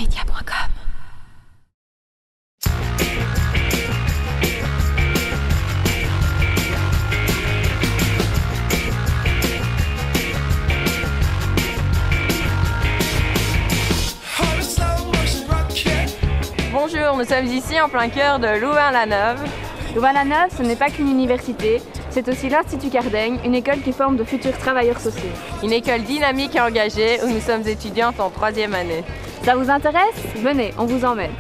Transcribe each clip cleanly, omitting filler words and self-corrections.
Media.com. Bonjour, nous sommes ici en plein cœur de Louvain-la-Neuve. Louvain-la-Neuve, ce n'est pas qu'une université, c'est aussi l'Institut Cardaigne, une école qui forme de futurs travailleurs sociaux. Une école dynamique et engagée où nous sommes étudiantes en 3e année. Ça vous intéresse? Venez, on vous emmène.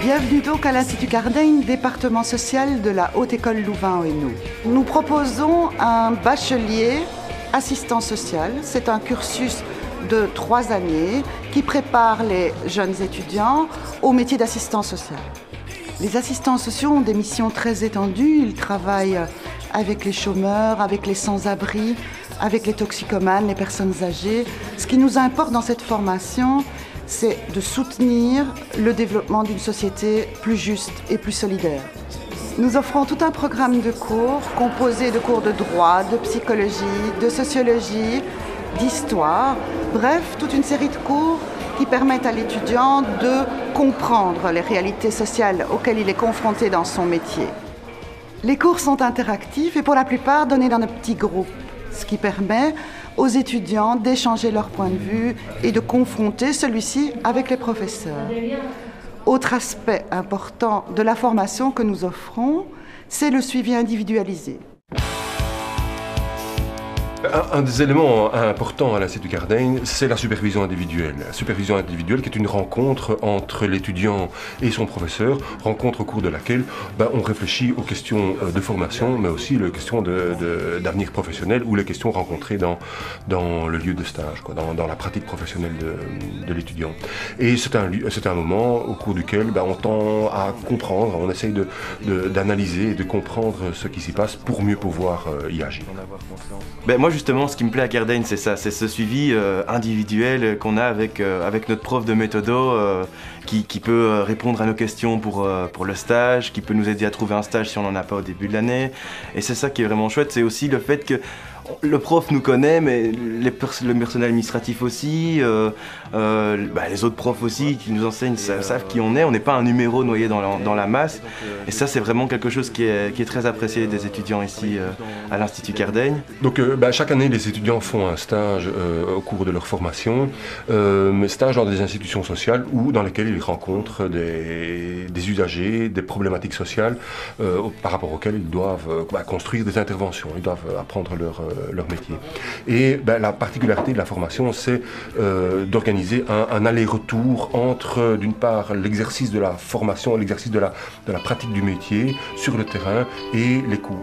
Bienvenue donc à l'Institut Cardaigne, département social de la Haute École Louvain-Hainaut. Nous proposons un bachelier assistant social. C'est un cursus de 3 années qui prépare les jeunes étudiants au métier d'assistant social. Les assistants sociaux ont des missions très étendues. Ils travaillent avec les chômeurs, avec les sans-abri, avec les toxicomanes, les personnes âgées. Ce qui nous importe dans cette formation, c'est de soutenir le développement d'une société plus juste et plus solidaire. Nous offrons tout un programme de cours composé de cours de droit, de psychologie, de sociologie, d'histoire, bref, toute une série de cours qui permettent à l'étudiant de comprendre les réalités sociales auxquelles il est confronté dans son métier. Les cours sont interactifs et pour la plupart donnés dans de petits groupes, ce qui permet aux étudiants d'échanger leur point de vue et de confronter celui-ci avec les professeurs. Autre aspect important de la formation que nous offrons, c'est le suivi individualisé. Un des éléments importants à l'Institut Cardaigne, c'est la supervision individuelle. La supervision individuelle qui est une rencontre entre l'étudiant et son professeur, rencontre au cours de laquelle on réfléchit aux questions de formation, mais aussi les questions d'avenir professionnel ou les questions rencontrées dans le lieu de stage, dans la pratique professionnelle de l'étudiant. Et c'est un moment au cours duquel on tend à comprendre, on essaye d'analyser et de comprendre ce qui s'y passe pour mieux pouvoir y agir. Moi justement, ce qui me plaît à Cardaigne, c'est ça, c'est ce suivi individuel qu'on a avec notre prof de méthodo qui peut répondre à nos questions pour le stage, qui peut nous aider à trouver un stage si on n'en a pas au début de l'année. Et c'est ça qui est vraiment chouette, c'est aussi le fait que le prof nous connaît, mais le personnel administratif aussi, les autres profs aussi qui nous enseignent savent qui on est. On n'est pas un numéro noyé dans la masse. Et ça, c'est vraiment quelque chose qui est très apprécié des étudiants ici à l'Institut Cardaigne. Donc chaque année, les étudiants font un stage au cours de leur formation, stage dans des institutions sociales ou dans lesquelles ils rencontrent des usagers, des problématiques sociales par rapport auxquelles ils doivent construire des interventions, ils doivent apprendre leur métier. Et la particularité de la formation, c'est d'organiser un aller-retour entre, d'une part, l'exercice de la formation, l'exercice de la pratique du métier sur le terrain et les cours.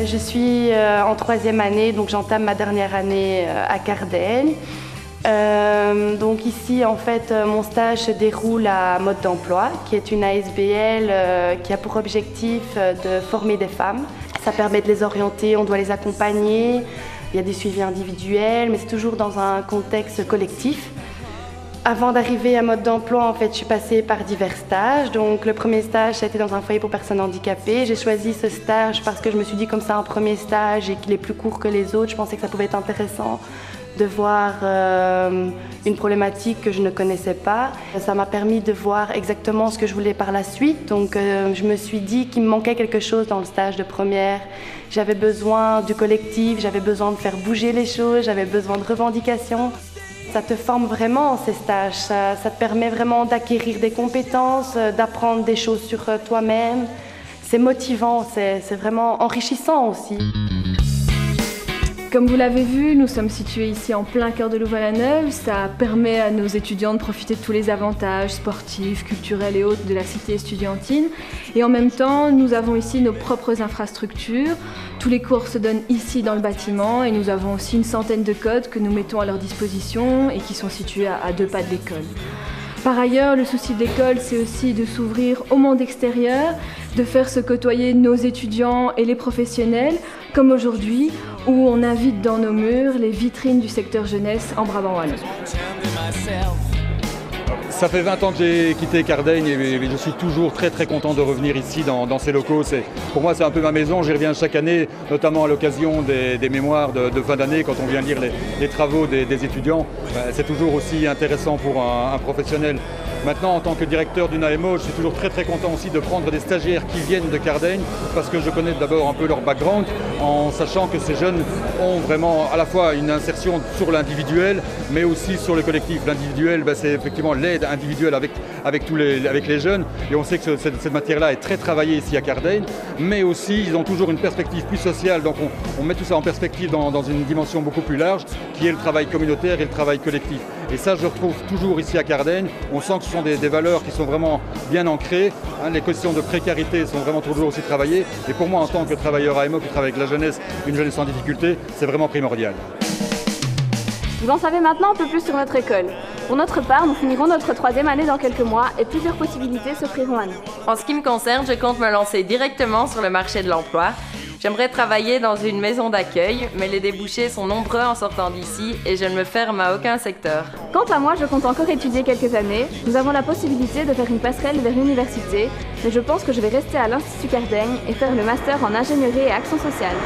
Je suis en 3e année, donc j'entame ma dernière année à Cardaigne. Donc ici, en fait, mon stage se déroule à Mode d'Emploi, qui est une ASBL qui a pour objectif de former des femmes. Ça permet de les orienter, on doit les accompagner, il y a des suivis individuels, mais c'est toujours dans un contexte collectif. Avant d'arriver à Mode d'Emploi, en fait, je suis passée par divers stages. Donc le premier stage, ça a été dans un foyer pour personnes handicapées. J'ai choisi ce stage parce que je me suis dit comme ça un premier stage et qu'il est plus court que les autres, je pensais que ça pouvait être intéressant de voir une problématique que je ne connaissais pas. Ça m'a permis de voir exactement ce que je voulais par la suite. Donc je me suis dit qu'il me manquait quelque chose dans le stage de première. J'avais besoin du collectif, j'avais besoin de faire bouger les choses, j'avais besoin de revendications. Ça te forme vraiment ces stages, ça te permet vraiment d'acquérir des compétences, d'apprendre des choses sur toi-même. C'est motivant, c'est vraiment enrichissant aussi. Comme vous l'avez vu, nous sommes situés ici en plein cœur de Louvain-la-Neuve. Ça permet à nos étudiants de profiter de tous les avantages sportifs, culturels et autres de la cité estudiantine. Et en même temps, nous avons ici nos propres infrastructures. Tous les cours se donnent ici dans le bâtiment et nous avons aussi une centaine de codes que nous mettons à leur disposition et qui sont situés à 2 pas de l'école. Par ailleurs, le souci de l'école, c'est aussi de s'ouvrir au monde extérieur, de faire se côtoyer nos étudiants et les professionnels, comme aujourd'hui, où on invite dans nos murs les vitrines du secteur jeunesse en Brabant wallon. Ça fait 20 ans que j'ai quitté Cardaigne et je suis toujours très content de revenir ici dans ces locaux. Pour moi, c'est un peu ma maison. J'y reviens chaque année, notamment à l'occasion des mémoires de fin d'année, quand on vient lire les travaux des étudiants. C'est toujours aussi intéressant pour un professionnel. Maintenant, en tant que directeur d'une AMO, je suis toujours très content aussi de prendre des stagiaires qui viennent de Cardaigne, parce que je connais d'abord un peu leur background, en sachant que ces jeunes ont vraiment à la fois une insertion sur l'individuel, mais aussi sur le collectif. L'individuel, c'est effectivement l'aide individuelle avec les jeunes, et on sait que cette matière-là est très travaillée ici à Cardaigne, mais aussi ils ont toujours une perspective plus sociale, donc on met tout ça en perspective dans une dimension beaucoup plus large, qui est le travail communautaire et le travail collectif. Et ça, je retrouve toujours ici à Cardaigne. On sent que ce sont des valeurs qui sont vraiment bien ancrées. Les questions de précarité sont vraiment toujours aussi travaillées. Et pour moi, en tant que travailleur AMO qui travaille avec la jeunesse, une jeunesse en difficulté, c'est vraiment primordial. Vous en savez maintenant un peu plus sur notre école. Pour notre part, nous finirons notre 3e année dans quelques mois et plusieurs possibilités s'offriront à nous. En ce qui me concerne, je compte me lancer directement sur le marché de l'emploi. J'aimerais travailler dans une maison d'accueil, mais les débouchés sont nombreux en sortant d'ici et je ne me ferme à aucun secteur. Quant à moi, je compte encore étudier quelques années. Nous avons la possibilité de faire une passerelle vers l'université, mais je pense que je vais rester à l'Institut Cardaigne et faire le master en ingénierie et action sociale.